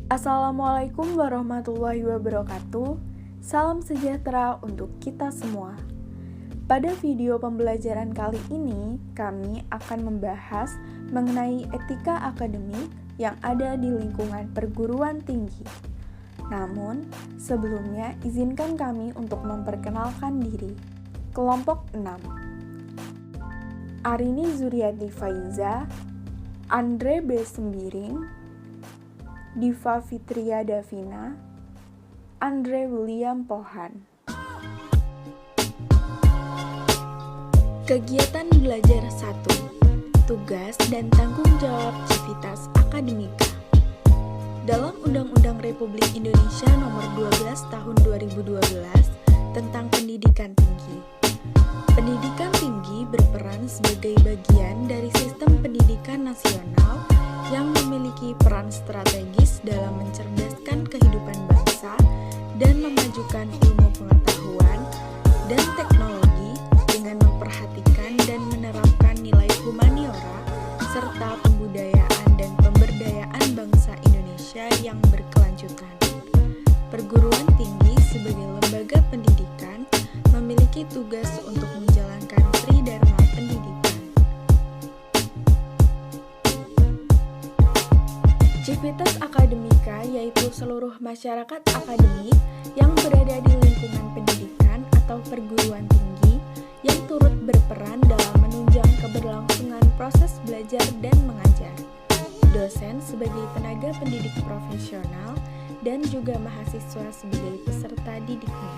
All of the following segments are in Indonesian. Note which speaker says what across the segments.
Speaker 1: Assalamualaikum warahmatullahi wabarakatuh. Salam sejahtera untuk kita semua. Pada video pembelajaran kali ini, kami akan membahas mengenai etika akademik yang ada di lingkungan perguruan tinggi. Namun, sebelumnya izinkan kami untuk memperkenalkan diri. Kelompok 6. Arini Zuriati Faiza, Andre B. Sembiring, Diva Fitria Davina, Andre William Pohan. Kegiatan belajar 1. Tugas dan tanggung jawab Civitas Akademika. Dalam Undang-Undang Republik Indonesia Nomor 12 Tahun 2012 tentang Pendidikan Tinggi. Pendidikan tinggi berperan sebagai bagian dari sistem pendidikan nasional yang memiliki peran strategis dalam mencerdaskan kehidupan bangsa dan memajukan ilmu pengetahuan dan teknologi dengan memperhatikan dan menerapkan nilai humaniora serta pembudayaan dan pemberdayaan bangsa Indonesia yang berkelanjutan. Perguruan tinggi sebagai lembaga pendidikan memiliki tugas untuk menjalankan Tridharma Pendidikan. Civitas Akademika yaitu seluruh masyarakat akademik yang berada di lingkungan pendidikan atau perguruan tinggi yang turut berperan dalam menunjang keberlangsungan proses belajar dan mengajar. Dosen sebagai tenaga pendidik profesional dan juga mahasiswa sebagai peserta didiknya.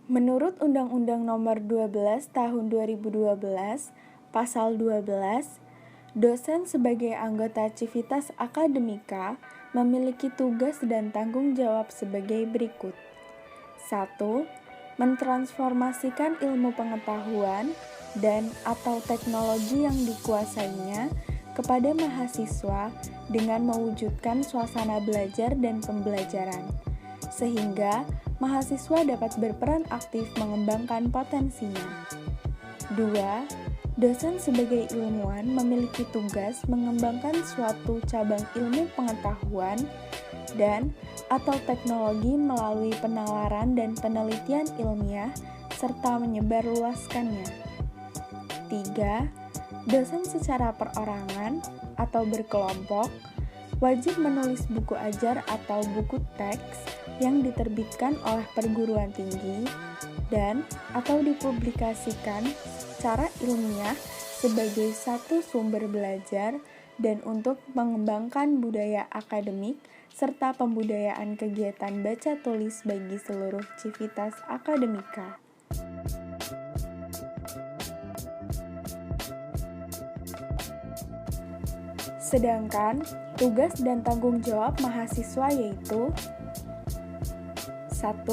Speaker 1: Menurut Undang-Undang Nomor 12 Tahun 2012, Pasal 12, dosen sebagai anggota Civitas Akademika memiliki tugas dan tanggung jawab sebagai berikut. 1. Mentransformasikan ilmu pengetahuan dan atau teknologi yang dikuasainya kepada mahasiswa dengan mewujudkan suasana belajar dan pembelajaran, sehingga mahasiswa dapat berperan aktif mengembangkan potensinya. 2. Dosen sebagai ilmuwan memiliki tugas mengembangkan suatu cabang ilmu pengetahuan dan atau teknologi melalui penalaran dan penelitian ilmiah serta menyebarluaskannya. 3. Dosen secara perorangan atau berkelompok wajib menulis buku ajar atau buku teks yang diterbitkan oleh perguruan tinggi dan atau dipublikasikan secara ilmiah sebagai satu sumber belajar dan untuk mengembangkan budaya akademik serta pembudayaan kegiatan baca tulis bagi seluruh Civitas Akademika. Sedangkan tugas dan tanggung jawab mahasiswa yaitu 1.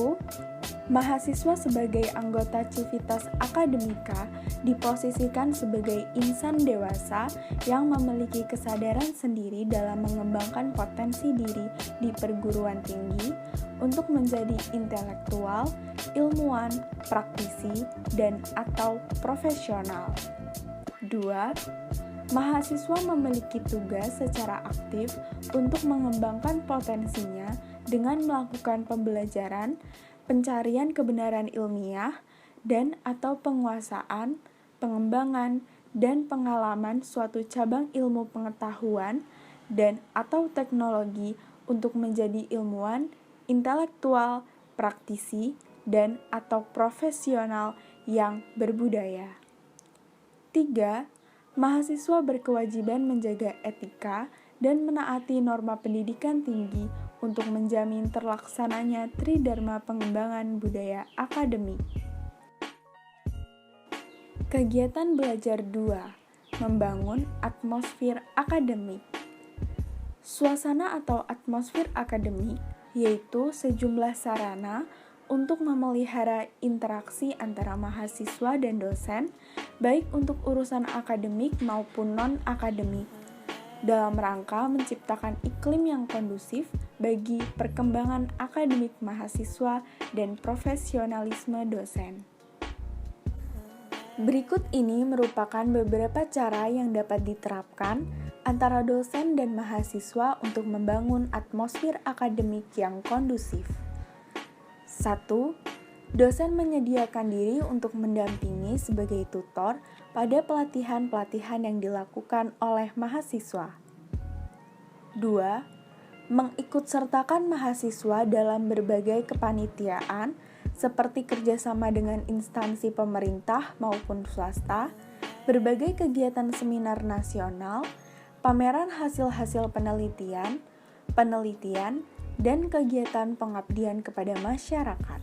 Speaker 1: Mahasiswa sebagai anggota Civitas Akademika diposisikan sebagai insan dewasa yang memiliki kesadaran sendiri dalam mengembangkan potensi diri di perguruan tinggi untuk menjadi intelektual, ilmuwan, praktisi, dan atau profesional. 2. Mahasiswa memiliki tugas secara aktif untuk mengembangkan potensinya dengan melakukan pembelajaran, pencarian kebenaran ilmiah, dan atau penguasaan, pengembangan, dan pengalaman suatu cabang ilmu pengetahuan dan atau teknologi untuk menjadi ilmuwan, intelektual, praktisi, dan atau profesional yang berbudaya. 3. Mahasiswa berkewajiban menjaga etika dan menaati norma pendidikan tinggi untuk menjamin terlaksananya Tridharma Pengembangan Budaya Akademik. Kegiatan belajar 2. Membangun atmosfer akademik. Suasana atau atmosfer akademik yaitu sejumlah sarana untuk memelihara interaksi antara mahasiswa dan dosen, baik untuk urusan akademik maupun non-akademik, dalam rangka menciptakan iklim yang kondusif bagi perkembangan akademik mahasiswa dan profesionalisme dosen. Berikut ini merupakan beberapa cara yang dapat diterapkan antara dosen dan mahasiswa untuk membangun atmosfer akademik yang kondusif. 1. Dosen menyediakan diri untuk mendampingi sebagai tutor pada pelatihan-pelatihan yang dilakukan oleh mahasiswa. 2. Mengikutsertakan mahasiswa dalam berbagai kepanitiaan seperti kerjasama dengan instansi pemerintah maupun swasta, berbagai kegiatan seminar nasional, pameran hasil-hasil penelitian, dan kegiatan pengabdian kepada masyarakat.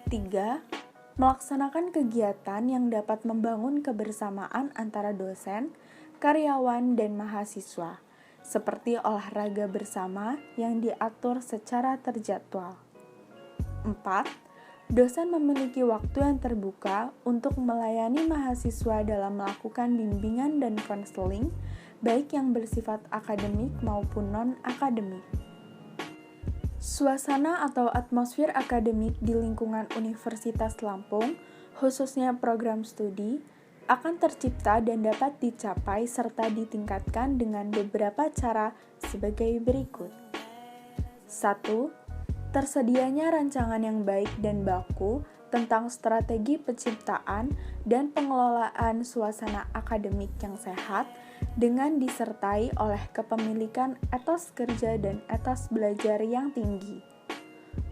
Speaker 1: 3. Melaksanakan kegiatan yang dapat membangun kebersamaan antara dosen, karyawan, dan mahasiswa, seperti olahraga bersama yang diatur secara terjadwal. 4. Dosen memiliki waktu yang terbuka untuk melayani mahasiswa dalam melakukan bimbingan dan konseling, baik yang bersifat akademik maupun non-akademik. Suasana atau atmosfer akademik di lingkungan Universitas Lampung, khususnya program studi, akan tercipta dan dapat dicapai serta ditingkatkan dengan beberapa cara sebagai berikut. 1. Tersedianya rancangan yang baik dan baku tentang strategi penciptaan dan pengelolaan suasana akademik yang sehat dengan disertai oleh kepemilikan etos kerja dan etos belajar yang tinggi.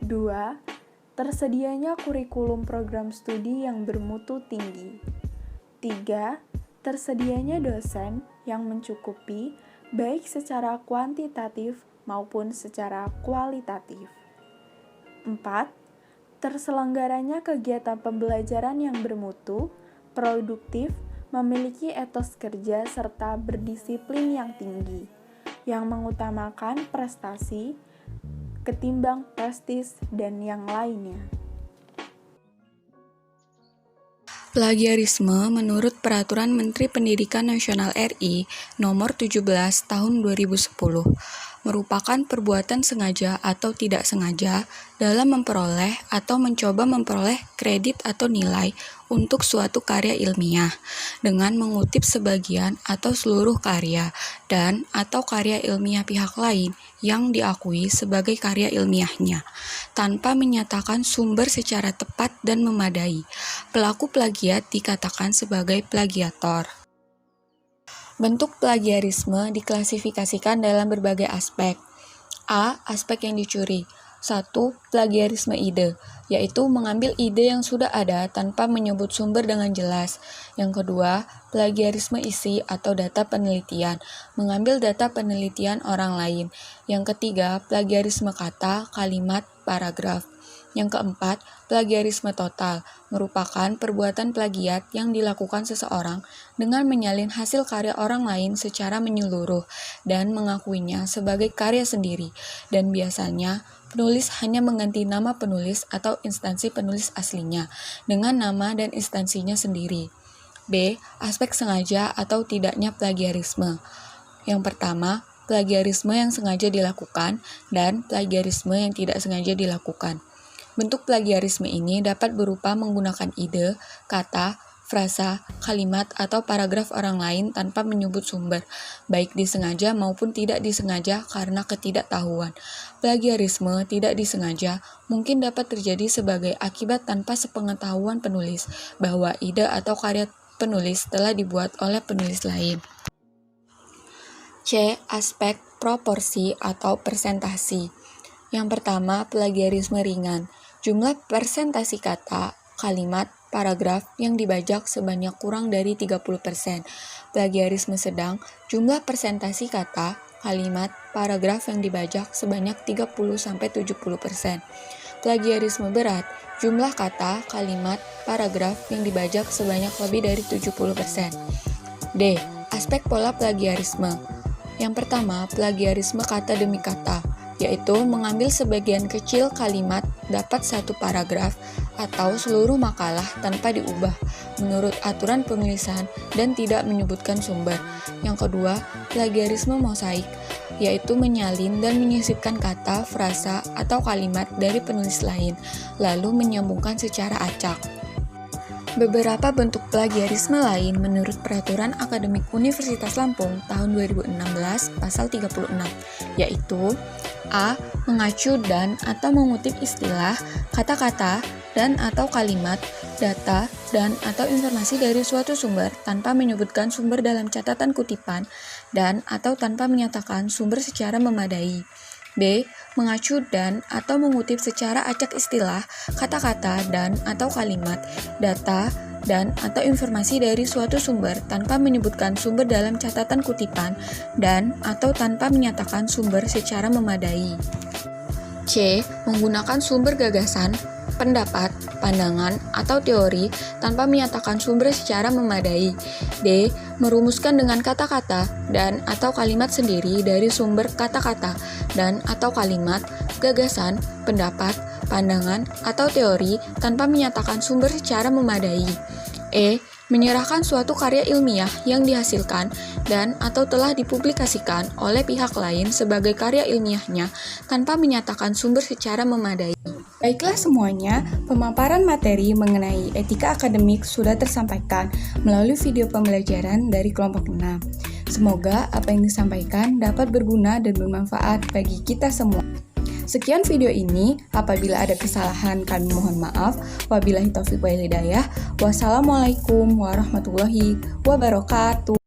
Speaker 1: 2. Tersedianya kurikulum program studi yang bermutu tinggi. 3. Tersedianya dosen yang mencukupi baik secara kuantitatif maupun secara kualitatif. 4. Terselenggaranya kegiatan pembelajaran yang bermutu, produktif, memiliki etos kerja serta berdisiplin yang tinggi, yang mengutamakan prestasi ketimbang prestis dan yang lainnya.
Speaker 2: Plagiarisme menurut Peraturan Menteri Pendidikan Nasional RI Nomor 17 Tahun 2010 merupakan perbuatan sengaja atau tidak sengaja dalam memperoleh atau mencoba memperoleh kredit atau nilai untuk suatu karya ilmiah dengan mengutip sebagian atau seluruh karya dan atau karya ilmiah pihak lain yang diakui sebagai karya ilmiahnya tanpa menyatakan sumber secara tepat dan memadai. Pelaku plagiat dikatakan sebagai plagiator. Bentuk plagiarisme diklasifikasikan dalam berbagai aspek. A. Aspek yang dicuri. 1. Plagiarisme ide, yaitu mengambil ide yang sudah ada tanpa menyebut sumber dengan jelas. Yang kedua, plagiarisme isi atau data penelitian, mengambil data penelitian orang lain. Yang ketiga, plagiarisme kata, kalimat, paragraf. Yang keempat, plagiarisme total, merupakan perbuatan plagiat yang dilakukan seseorang dengan menyalin hasil karya orang lain secara menyeluruh dan mengakuinya sebagai karya sendiri, dan biasanya penulis hanya mengganti nama penulis atau instansi penulis aslinya dengan nama dan instansinya sendiri. B. Aspek sengaja atau tidaknya plagiarisme. Yang pertama, plagiarisme yang sengaja dilakukan dan plagiarisme yang tidak sengaja dilakukan. Bentuk plagiarisme ini dapat berupa menggunakan ide, kata, frasa, kalimat, atau paragraf orang lain tanpa menyebut sumber, baik disengaja maupun tidak disengaja karena ketidaktahuan. Plagiarisme tidak disengaja mungkin dapat terjadi sebagai akibat tanpa sepengetahuan penulis bahwa ide atau karya penulis telah dibuat oleh penulis lain. C. Aspek proporsi atau persentasi. Yang pertama, plagiarisme ringan. Jumlah persentasi kata, kalimat, paragraf yang dibajak sebanyak kurang dari 30%. Plagiarisme sedang, jumlah persentasi kata, kalimat, paragraf yang dibajak sebanyak 30-70%. Plagiarisme berat, jumlah kata, kalimat, paragraf yang dibajak sebanyak lebih dari 70%. D. Aspek pola plagiarisme. Yang pertama, plagiarisme kata demi kata, yaitu mengambil sebagian kecil kalimat dapat satu paragraf atau seluruh makalah tanpa diubah menurut aturan penulisan dan tidak menyebutkan sumber. Yang kedua, plagiarisme mosaik, yaitu menyalin dan menyisipkan kata, frasa, atau kalimat dari penulis lain, lalu menyambungkan secara acak. Beberapa bentuk plagiarisme lain menurut Peraturan Akademik Universitas Lampung tahun 2016 pasal 36, yaitu A. Mengacu dan atau mengutip istilah, kata-kata, dan atau kalimat, data, dan atau informasi dari suatu sumber tanpa menyebutkan sumber dalam catatan kutipan dan atau tanpa menyatakan sumber secara memadai. B. Mengacu dan atau mengutip secara acak istilah, kata-kata dan atau kalimat, data, dan atau informasi dari suatu sumber tanpa menyebutkan sumber dalam catatan kutipan dan atau tanpa menyatakan sumber secara memadai. C. Menggunakan sumber gagasan, pendapat, pandangan, atau teori tanpa menyatakan sumber secara memadai. D. Merumuskan dengan kata-kata dan atau kalimat sendiri dari sumber kata-kata dan atau kalimat, gagasan, pendapat, pandangan, atau teori tanpa menyatakan sumber secara memadai. E. Menyerahkan suatu karya ilmiah yang dihasilkan dan atau telah dipublikasikan oleh pihak lain sebagai karya ilmiahnya tanpa menyatakan sumber secara memadai.
Speaker 1: Baiklah semuanya, pemaparan materi mengenai etika akademik sudah tersampaikan melalui video pembelajaran dari kelompok 6. Semoga apa yang disampaikan dapat berguna dan bermanfaat bagi kita semua. Sekian video ini, apabila ada kesalahan kami mohon maaf. Wabillahi taufiq wal hidayah. Wassalamualaikum warahmatullahi wabarakatuh.